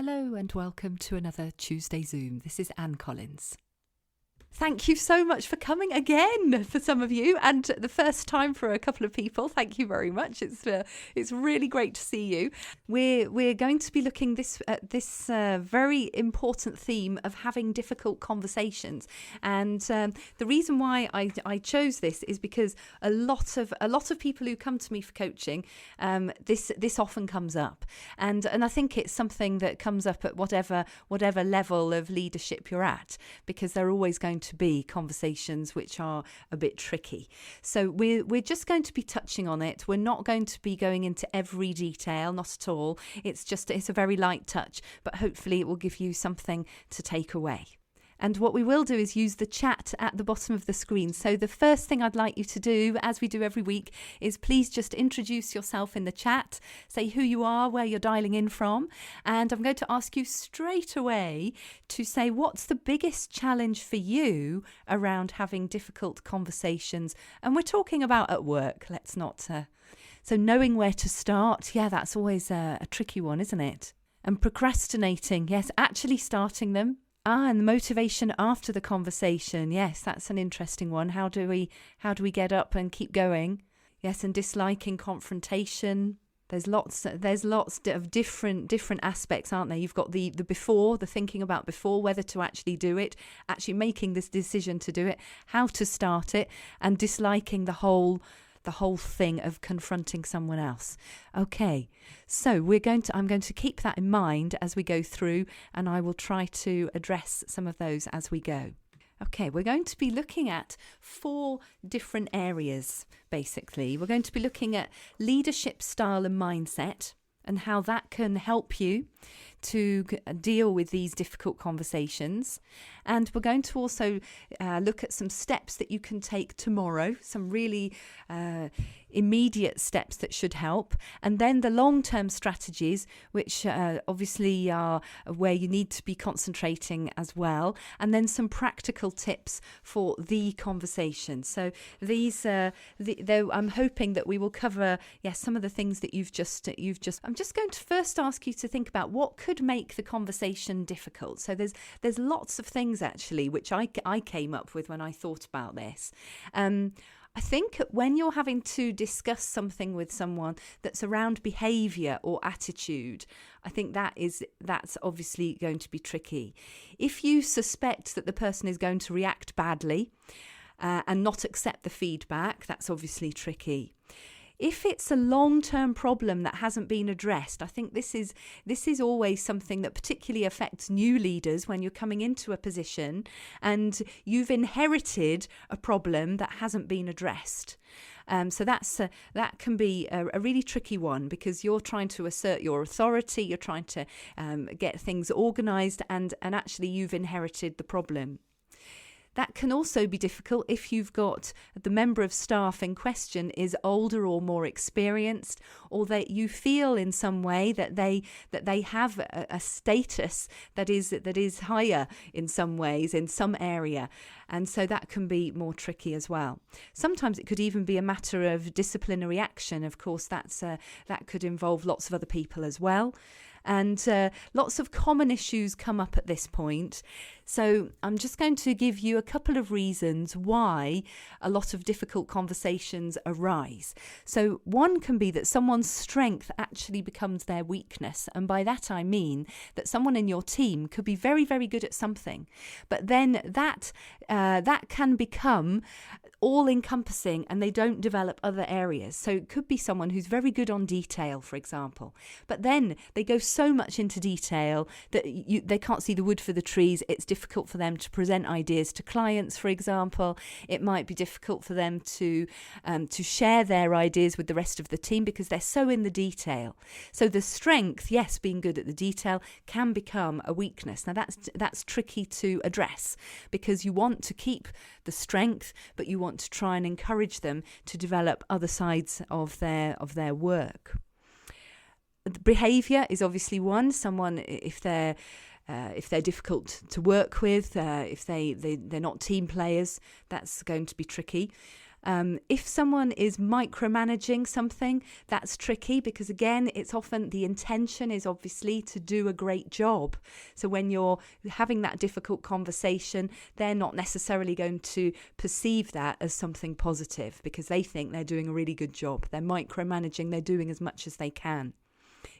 Hello and welcome to another Tuesday Zoom. This is Anne Collins. Thank you so much for coming again for some of you, and the first time for a couple of people. Thank you very much. It's really great to see you. We're going to be looking at this very important theme of having difficult conversations, and the reason why I chose this is because a lot of people who come to me for coaching, this often comes up, and I think it's something that comes up at whatever level of leadership you're at, because they're always going to be conversations which are a bit tricky. So we're just going to be touching on it. We're not going to be going into every detail, not at all. It's a very light touch, but hopefully it will give you something to take away. And what we will do is use the chat at the bottom of the screen. So the first thing I'd like you to do, as we do every week, is please just introduce yourself in the chat. Say who you are, where you're dialing in from. And I'm going to ask you straight away to say what's the biggest challenge for you around having difficult conversations. And we're talking about at work. Let's not... So knowing where to start, that's always a tricky one, isn't it? And procrastinating, yes, actually starting them. And the motivation after the conversation. Yes, that's an interesting one. How do we get up and keep going? Yes, and disliking confrontation. There's lots of different aspects, aren't there? You've got the before, the thinking about before, whether to actually do it, actually making this decision to do it, how to start it, and disliking the whole thing of confronting someone else. Okay, so I'm going to keep that in mind as we go through, and I will try to address some of those as we go. Okay, we're going to be looking at 4 different areas, basically. We're going to be looking at leadership style and mindset, and how that can help you to deal with these difficult conversations. And we're going to also look at some steps that you can take tomorrow, some really immediate steps that should help. And then the long-term strategies, which obviously are where you need to be concentrating as well. And then some practical tips for the conversation. So these, I'm hoping that we will cover, some of the things that you've just. I'm just going to first ask you to think about what could make the conversation difficult. So there's lots of things actually which I came up with when I thought about this. I think when you're having to discuss something with someone that's around behaviour or attitude, I think that's obviously going to be tricky. If you suspect that the person is going to react badly and not accept the feedback, that's obviously tricky. If it's a long-term problem that hasn't been addressed, I think this is always something that particularly affects new leaders when you're coming into a position and you've inherited a problem that hasn't been addressed. So that can be a really tricky one, because you're trying to assert your authority, you're trying to get things organised, and actually you've inherited the problem. That can also be difficult if you've got the member of staff in question is older or more experienced, or that you feel in some way that they have a status that is higher in some ways, in some area. And so that can be more tricky as well. Sometimes it could even be a matter of disciplinary action. Of course, that could involve lots of other people as well. And lots of common issues come up at this point. So I'm just going to give you a couple of reasons why a lot of difficult conversations arise. So one can be that someone's strength actually becomes their weakness. And by that I mean that someone in your team could be very, very good at something, but then that can become all-encompassing and they don't develop other areas. So it could be someone who's very good on detail, for example, but then they go so much into detail that they can't see the wood for the trees. It's difficult for them to present ideas to clients, for example. It might be difficult for them to share their ideas with the rest of the team because they're so in the detail. So the strength, yes, being good at the detail, can become a weakness. Now that's tricky to address, because you want to keep the strength, but you want to try and encourage them to develop other sides of their work. The behaviour is obviously one. Someone, if they're difficult to work with, if they're not team players, that's going to be tricky. If someone is micromanaging something, that's tricky because, again, it's often the intention is obviously to do a great job. So when you're having that difficult conversation, they're not necessarily going to perceive that as something positive because they think they're doing a really good job. They're micromanaging, they're doing as much as they can.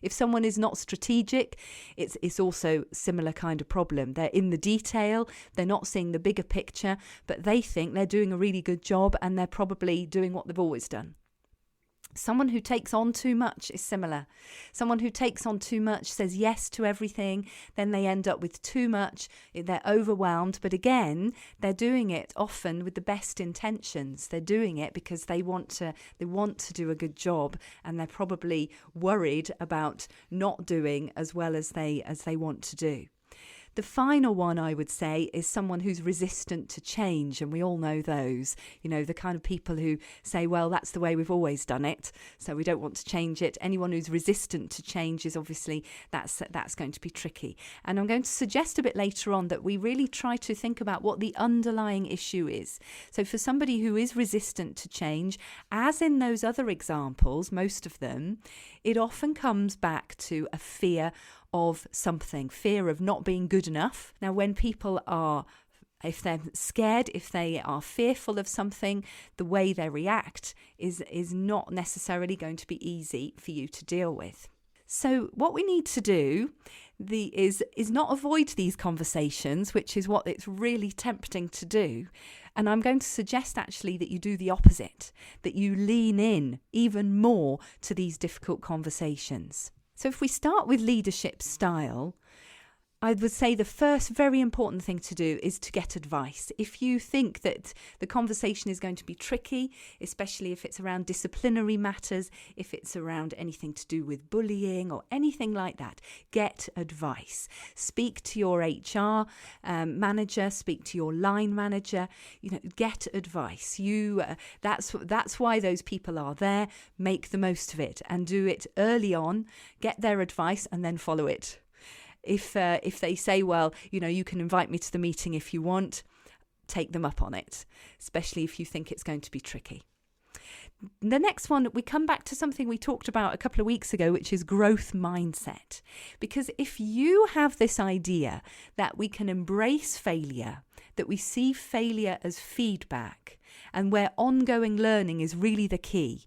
If someone is not strategic, it's also a similar kind of problem. They're in the detail, they're not seeing the bigger picture, but they think they're doing a really good job and they're probably doing what they've always done. Someone who takes on too much is similar. Someone who takes on too much, says yes to everything, then they end up with too much, they're overwhelmed. But again, they're doing it often with the best intentions. They're doing it because they want to do a good job, and they're probably worried about not doing as well as they want to do. The final one, I would say, is someone who's resistant to change. And we all know those, the kind of people who say, well, that's the way we've always done it, so we don't want to change it. Anyone who's resistant to change is obviously, that's going to be tricky. And I'm going to suggest a bit later on that we really try to think about what the underlying issue is. So for somebody who is resistant to change, as in those other examples, most of them, it often comes back to a fear of something, fear of not being good enough. Now, when people if they're scared, if they are fearful of something, the way they react is not necessarily going to be easy for you to deal with. So what we need to do is not avoid these conversations, which is what it's really tempting to do. And I'm going to suggest actually that you do the opposite, that you lean in even more to these difficult conversations. So if we start with leadership style, I would say the first very important thing to do is to get advice. If you think that the conversation is going to be tricky, especially if it's around disciplinary matters, if it's around anything to do with bullying or anything like that, get advice. Speak to your HR manager, speak to your line manager, get advice. That's why those people are there. Make the most of it and do it early on, get their advice and then follow it. If they say, well, you can invite me to the meeting if you want, take them up on it, especially if you think it's going to be tricky. The next one, we come back to something we talked about a couple of weeks ago, which is growth mindset. Because if you have this idea that we can embrace failure, that we see failure as feedback, and where ongoing learning is really the key,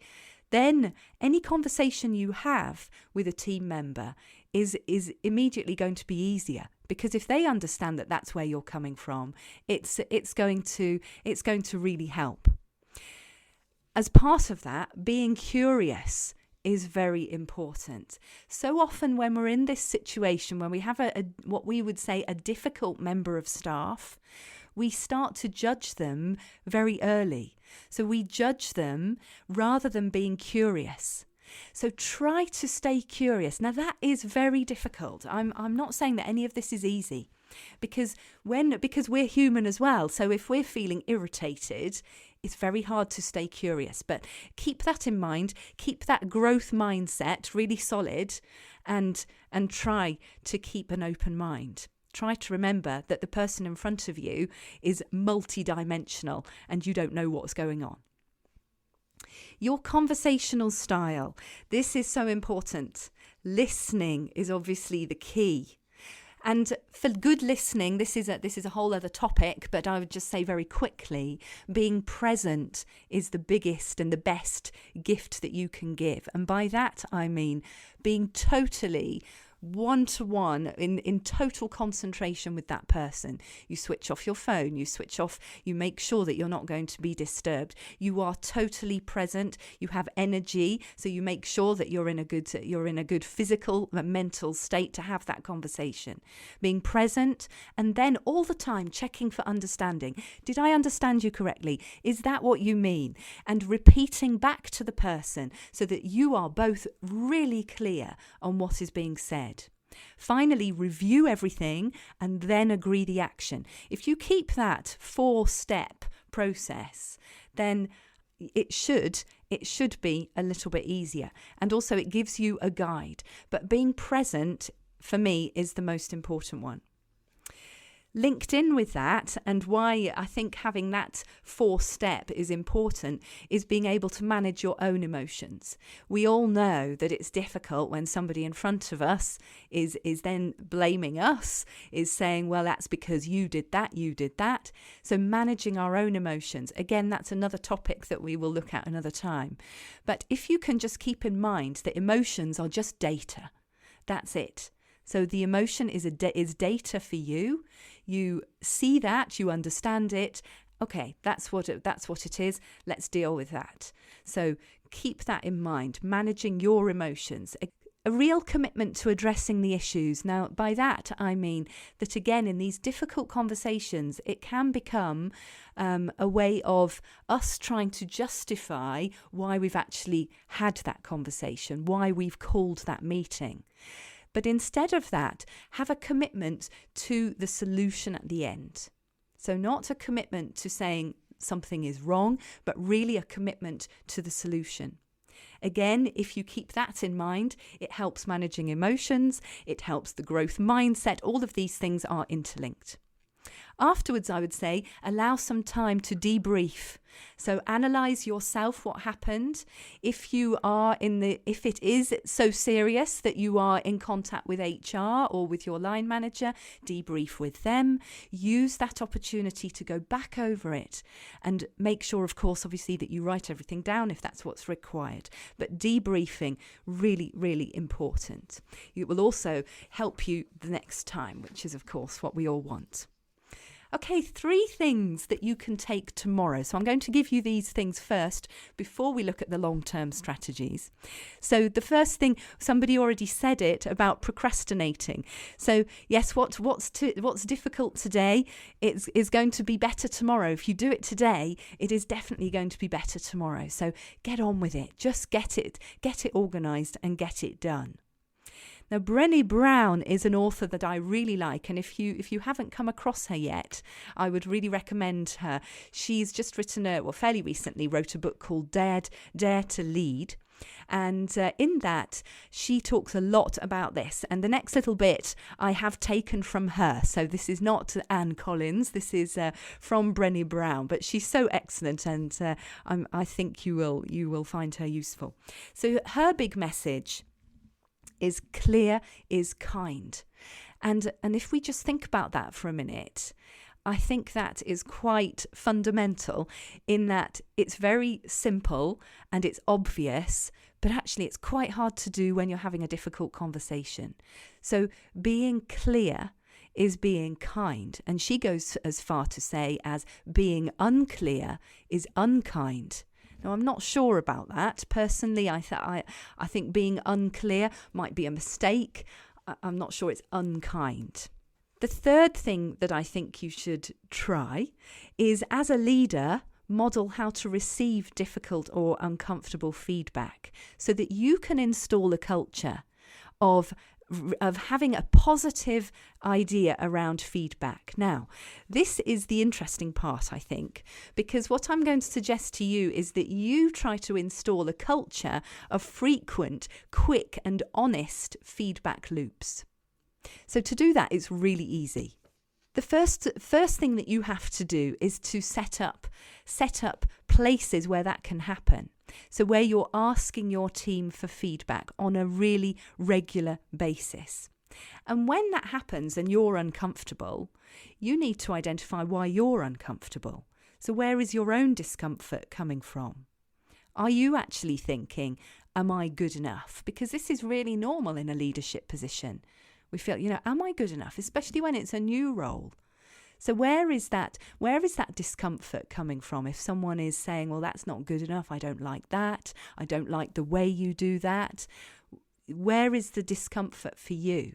then any conversation you have with a team member is immediately going to be easier, because if they understand that that's where you're coming from, it's going to really help. As part of that, being curious is very important. So often when we're in this situation, when we have what we would say a difficult member of staff, we start to judge them very early. So we judge them rather than being curious. So try to stay curious. Now that is very difficult. I'm not saying that any of this is easy, because we're human as well. So if we're feeling irritated, it's very hard to stay curious. But keep that in mind. Keep that growth mindset really solid, and try to keep an open mind. Try to remember that the person in front of you is multidimensional and you don't know what's going on. Your conversational style. This is so important. Listening is obviously the key. And for good listening, this is a whole other topic, but I would just say very quickly, being present is the biggest and the best gift that you can give. And by that, I mean being totally one-to-one in total concentration with that person. You switch off your phone, you make sure that you're not going to be disturbed. You are totally present. You have energy, so you make sure that you're in a good physical and mental state to have that conversation. Being present, and then all the time checking for understanding. Did I understand you correctly? Is that what you mean? And repeating back to the person so that you are both really clear on what is being said. Finally, review everything and then agree the action. If you keep that 4-step process, then it should be a little bit easier. And also it gives you a guide. But being present, for me, is the most important one. Linked in with that, and why I think having that 4-step is important, is being able to manage your own emotions. We all know that it's difficult when somebody in front of us is then blaming us, is saying, well, that's because you did that. So managing our own emotions, again, that's another topic that we will look at another time. But if you can just keep in mind that emotions are just data, that's it. So the emotion is data for you. You see that, you understand it. Okay, that's what it is. Let's deal with that. So keep that in mind, managing your emotions. A real commitment to addressing the issues. Now, by that, I mean that, again, in these difficult conversations, it can become a way of us trying to justify why we've actually had that conversation, why we've called that meeting. But instead of that, have a commitment to the solution at the end. So not a commitment to saying something is wrong, but really a commitment to the solution. Again, if you keep that in mind, it helps managing emotions, it helps the growth mindset. All of these things are interlinked. Afterwards, I would say, allow some time to debrief. So analyze yourself, what happened. If it is so serious that you are in contact with HR or with your line manager, debrief with them. Use that opportunity to go back over it and make sure, of course, obviously, that you write everything down if that's what's required. But debriefing, really, really important. It will also help you the next time, which is, of course, what we all want. Okay, 3 things that you can take tomorrow. So I'm going to give you these things first before we look at the long-term strategies. So the first thing, somebody already said it about procrastinating. So yes, what's difficult today is going to be better tomorrow. If you do it today, it is definitely going to be better tomorrow. So get on with it. Just get it organised and get it done. Now, Brené Brown is an author that I really like, and if you haven't come across her yet, I would really recommend her. She's just written fairly recently wrote a book called Dare to Lead. And in that, she talks a lot about this. And the next little bit I have taken from her. So this is not Anne Collins. This is from Brené Brown. But she's so excellent, and I think you will find her useful. So her big message is clear, is kind. And if we just think about that for a minute, I think that is quite fundamental in that it's very simple and it's obvious, but actually it's quite hard to do when you're having a difficult conversation. So being clear is being kind. And she goes as far to say as being unclear is unkind. Now, I'm not sure about that. Personally, I think being unclear might be a mistake. I'm not sure it's unkind. The third thing that I think you should try is, as a leader, model how to receive difficult or uncomfortable feedback so that you can install a culture of having a positive idea around feedback. Now, this is the interesting part, I think, because what I'm going to suggest to you is that you try to install a culture of frequent, quick and honest feedback loops. So to do that, it's really easy. The first thing that you have to do is to set up places where that can happen. So where you're asking your team for feedback on a really regular basis. And when that happens and you're uncomfortable, you need to identify why you're uncomfortable. So where is your own discomfort coming from? Are you actually thinking, am I good enough? Because this is really normal in a leadership position. We feel, am I good enough? Especially when it's a new role. So where is that discomfort coming from? If someone is saying, well, that's not good enough, I don't like that, I don't like the way you do that, where is the discomfort for you?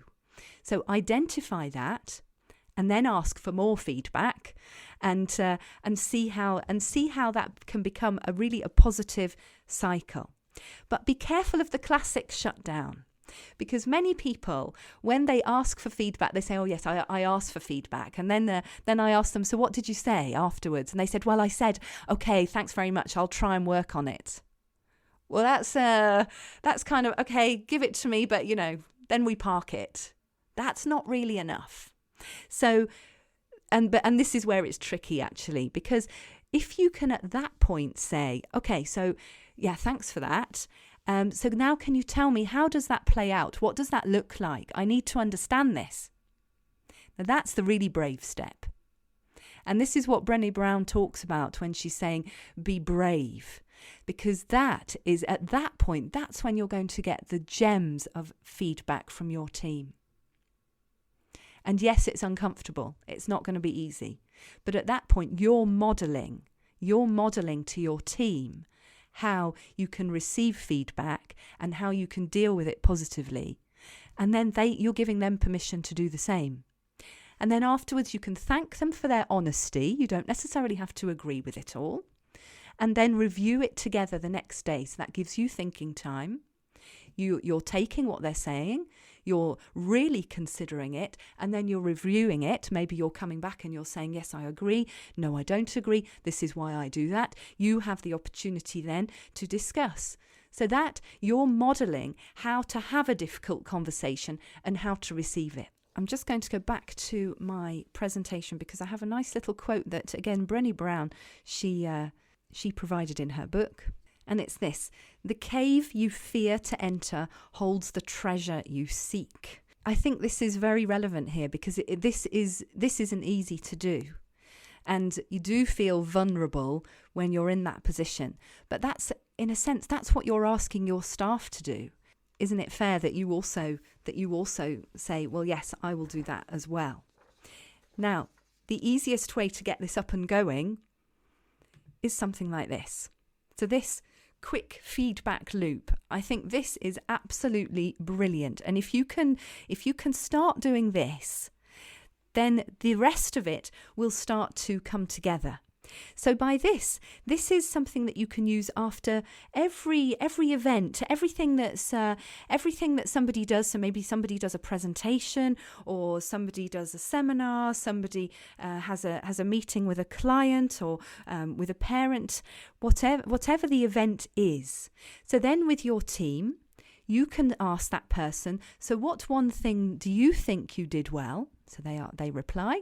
So identify that and then ask for more feedback and see how that can become a positive cycle. But be careful of the classic shutdown. Because many people, when they ask for feedback, they say, oh, yes, I asked for feedback. And then I ask them, so what did you say afterwards? And they said, well, I said, OK, thanks very much. I'll try and work on it. Well, that's kind of, OK, give it to me. But, then we park it. That's not really enough. So and this is where it's tricky actually, because if you can at that point say, okay, so yeah, thanks for that. So now can you tell me, how does that play out? What does that look like? I need to understand this. Now that's the really brave step. And this is what Brené Brown talks about when she's saying, be brave. Because that is, at that point, that's when you're going to get the gems of feedback from your team. And yes, it's uncomfortable. It's not going to be easy. But at that point, you're modelling to your team how you can receive feedback and how you can deal with it positively. And then you're giving them permission to do the same. And then afterwards, you can thank them for their honesty. You don't necessarily have to agree with it all. And then review it together the next day. So that gives you thinking time. You're taking what they're saying. You're really considering it. And then you're reviewing it. Maybe you're coming back and you're saying, yes, I agree. No, I don't agree. This is why I do that. You have the opportunity then to discuss. So that you're modelling how to have a difficult conversation and how to receive it. I'm just going to go back to my presentation because I have a nice little quote that, again, Brené Brown, she provided in her book. And it's this: the cave you fear to enter holds the treasure you seek. I think this is very relevant here because this isn't easy to do. And you do feel vulnerable when you're in that position. But that's, in a sense, that's what you're asking your staff to do. Isn't it fair that you also say, well, yes, I will do that as well? Now, the easiest way to get this up and going is something like this. So this quick feedback loop, I think this is absolutely brilliant. And if you can start doing this, then the rest of it will start to come together. So by this is something that you can use after every event, everything that somebody does. So maybe somebody does a presentation, or somebody does a seminar, somebody has a meeting with a client or with a parent, whatever the event is. So then with your team, you can ask that person, so what one thing do you think you did well? So they reply.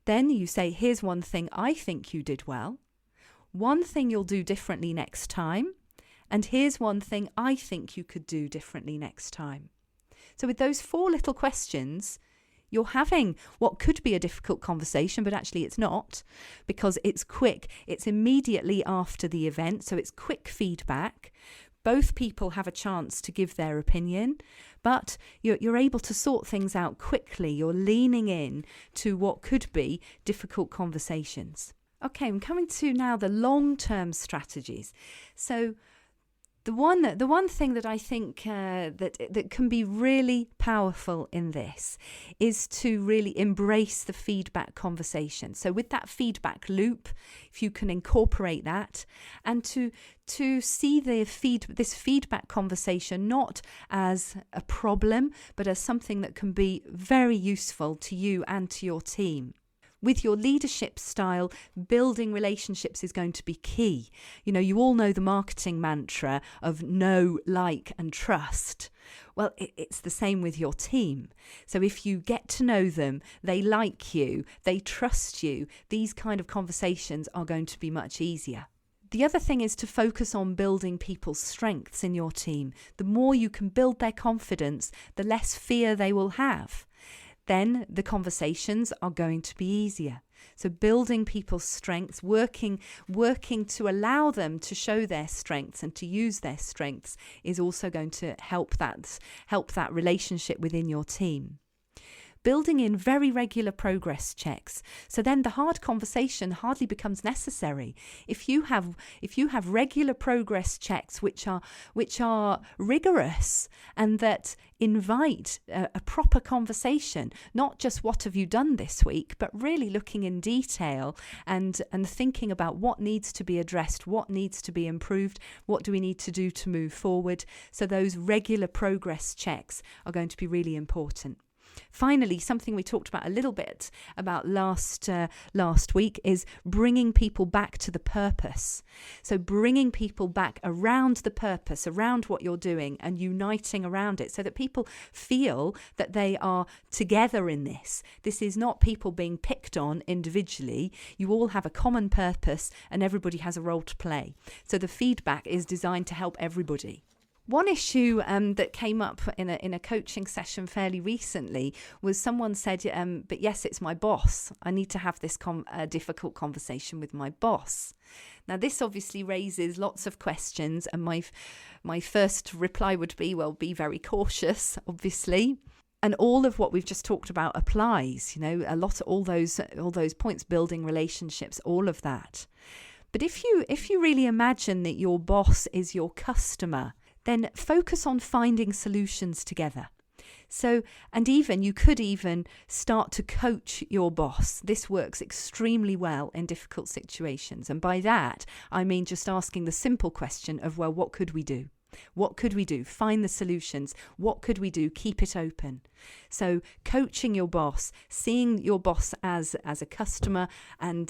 Then you say, here's one thing I think you did well. One thing you'll do differently next time. And here's one thing I think you could do differently next time. So with those 4 little questions, you're having what could be a difficult conversation, but actually it's not, because it's quick. It's immediately after the event, so it's quick feedback. Both people have a chance to give their opinion, but you're able to sort things out quickly. You're leaning in to what could be difficult conversations. Okay, I'm coming to now the long-term strategies. So the one thing that I think that can be really powerful in this is to really embrace the feedback conversation. So with that feedback loop, if you can incorporate that, and to see this feedback conversation not as a problem, but as something that can be very useful to you and to your team. With your leadership style, building relationships is going to be key. You all know the marketing mantra of know, like, and trust. Well, it's the same with your team. So if you get to know them, they like you, they trust you, these kind of conversations are going to be much easier. The other thing is to focus on building people's strengths in your team. The more you can build their confidence, the less fear they will have. Then the conversations are going to be easier. So building people's strengths, working to allow them to show their strengths and to use their strengths is also going to help that relationship within your team. Building in very regular progress checks. So then the hard conversation hardly becomes necessary. If you have regular progress checks which are rigorous and that invite a proper conversation, not just what have you done this week, but really looking in detail and thinking about what needs to be addressed, what needs to be improved, what do we need to do to move forward. So those regular progress checks are going to be really important. Finally, something we talked about a little bit about last week is bringing people back to the purpose. So bringing people back around the purpose, around what you're doing, and uniting around it so that people feel that they are together in this. This is not people being picked on individually. You all have a common purpose and everybody has a role to play. So the feedback is designed to help everybody. One issue that came up in a coaching session fairly recently was someone said, but yes, it's my boss. I need to have this difficult conversation with my boss. Now, this obviously raises lots of questions, and my first reply would be, well, be very cautious, obviously. And all of what we've just talked about applies, a lot of all those points, building relationships, all of that. But if you really imagine that your boss is your customer, then focus on finding solutions together. So, and you could even start to coach your boss. This works extremely well in difficult situations. And by that, I mean just asking the simple question of, well, what could we do? What could we do? Find the solutions. What could we do? Keep it open. So coaching your boss, seeing your boss as a customer and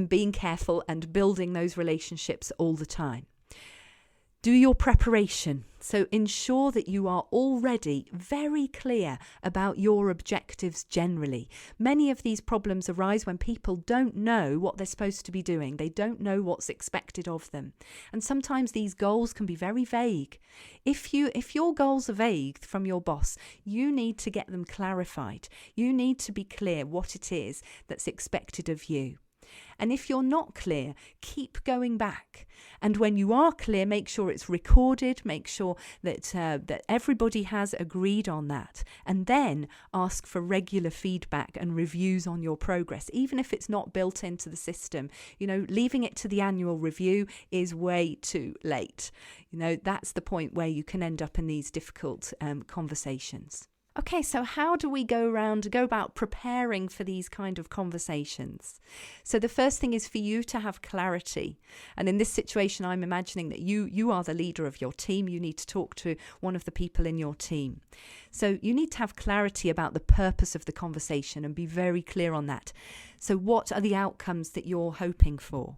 being careful and building those relationships all the time. Do your preparation. So ensure that you are already very clear about your objectives generally. Many of these problems arise when people don't know what they're supposed to be doing. They don't know what's expected of them. And sometimes these goals can be very vague. If your goals are vague from your boss, you need to get them clarified. You need to be clear what it is that's expected of you. And if you're not clear, keep going back. And when you are clear, make sure it's recorded, make sure that everybody has agreed on that. And then ask for regular feedback and reviews on your progress, even if it's not built into the system. Leaving it to the annual review is way too late. That's the point where you can end up in these difficult conversations. Okay, so how do we go about preparing for these kind of conversations? So the first thing is for you to have clarity. And in this situation, I'm imagining that you are the leader of your team. You need to talk to one of the people in your team. So you need to have clarity about the purpose of the conversation and be very clear on that. So what are the outcomes that you're hoping for?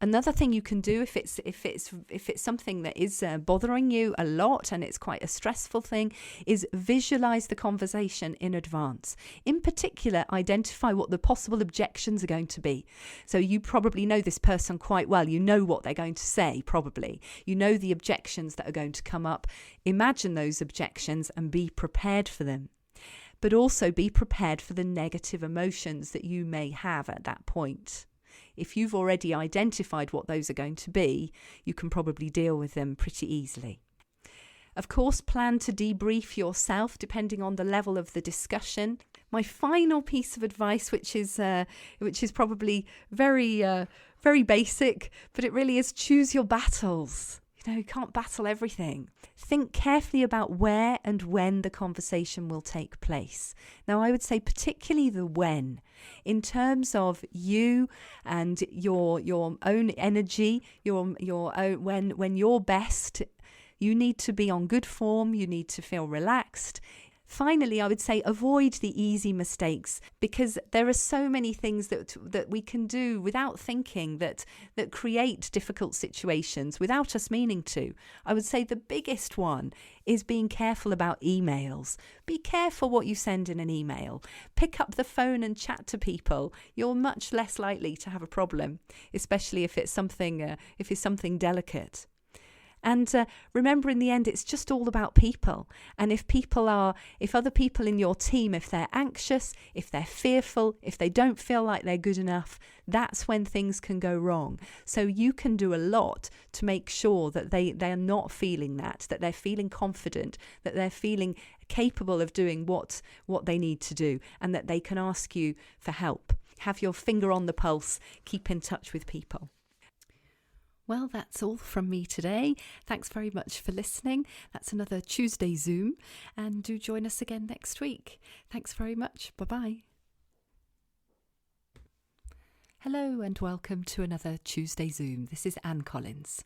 Another thing you can do if it's something that is bothering you a lot and it's quite a stressful thing is visualize the conversation in advance. In particular, identify what the possible objections are going to be. So you probably know this person quite well. You know what they're going to say, probably. You know the objections that are going to come up. Imagine those objections and be prepared for them. But also be prepared for the negative emotions that you may have at that point. If you've already identified what those are going to be, you can probably deal with them pretty easily. Of course, plan to debrief yourself depending on the level of the discussion. My final piece of advice, which is probably very basic, but it really is choose your battles. You can't battle everything. Think carefully about where and when the conversation will take place. Now, I would say particularly the when, in terms of you and your own energy, your own, when you're best, you need to be on good form. You need to feel relaxed. Finally, I would say avoid the easy mistakes, because there are so many things that we can do without thinking that create difficult situations without us meaning to. I would say the biggest one is being careful about emails. Be careful what you send in an email. Pick up the phone and chat to people. You're much less likely to have a problem, especially if it's something delicate. And remember, in the end, it's just all about people. And if other people in your team, if they're anxious, if they're fearful, if they don't feel like they're good enough, that's when things can go wrong. So you can do a lot to make sure that they're not feeling that they're feeling confident, that they're feeling capable of doing what they need to do, and that they can ask you for help. Have your finger on the pulse. Keep in touch with people. Well, that's all from me today. Thanks very much for listening. That's another Tuesday Zoom, and do join us again next week. Thanks very much. Bye-bye. Hello and welcome to another Tuesday Zoom. This is Anne Collins.